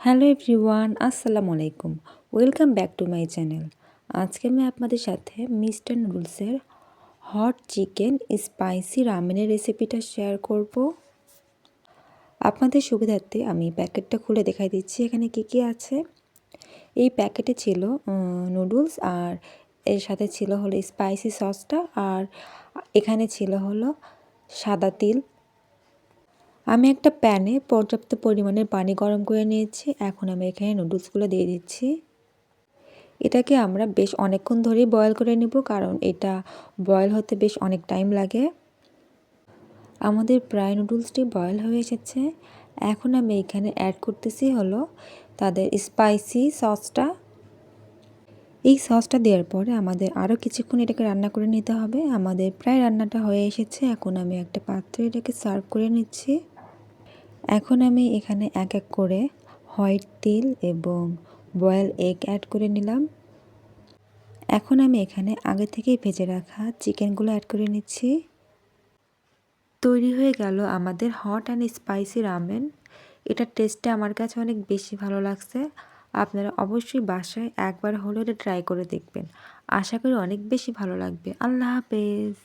Hello everyone, আসসালামু আলাইকুম। Welcome back to my channel. আজকে আমি আপনাদের সাথে মিস্টার নুডলসের হট চিকেন স্পাইসি রামেনের রেসিপিটা শেয়ার করব। আপনাদের সুবিধার্থে আমি প্যাকেটটা খুলে দেখাই দিচ্ছি এখানে কি কি আছে। এই প্যাকেটে ছিল নুডলস, আর এর সাথে ছিল হলো স্পাইসি সসটা, আর এখানে ছিল হলো সাদা তিল। আমি একটা প্যানে পর্যাপ্ত পরিমাণের পানি গরম করে নিয়েছি। এখন আমি এখানে নুডলসগুলো দিয়ে দিচ্ছি। এটাকে আমরা বেশ অনেকক্ষণ ধরেই বয়েল করে নেব, কারণ এটা বয়েল হতে বেশ অনেক টাইম লাগে। আমাদের প্রায় নুডলসটি বয়েল হয়ে এসেছে। এখন আমি এখানে অ্যাড করতেছি হলো তাদের স্পাইসি সসটা। এই সসটা দেওয়ার পরে আমাদের আরও কিছুক্ষণ এটাকে রান্না করে নিতে হবে। আমাদের প্রায় রান্নাটা হয়ে এসেছে। এখন আমি একটা পাত্রে এটাকে সার্ভ করে নিচ্ছি। এখন আমি এখানে এক এক করে হোয়াইট তিল এবং বয়েল এগ অ্যাড করে নিলাম। এখন আমি এখানে আগে থেকেই ভেজে রাখা চিকেনগুলো অ্যাড করে নিচ্ছি। তৈরি হয়ে গেল আমাদের হট অ্যান্ড স্পাইসি রামেন। এটার টেস্টটা আমার কাছে অনেক বেশি ভালো লাগছে। আপনারা অবশ্যই বাসায় একবার হলেও এটা ট্রাই করে দেখবেন। আশা করি অনেক বেশি ভালো লাগবে। আল্লাহ হাফেজ।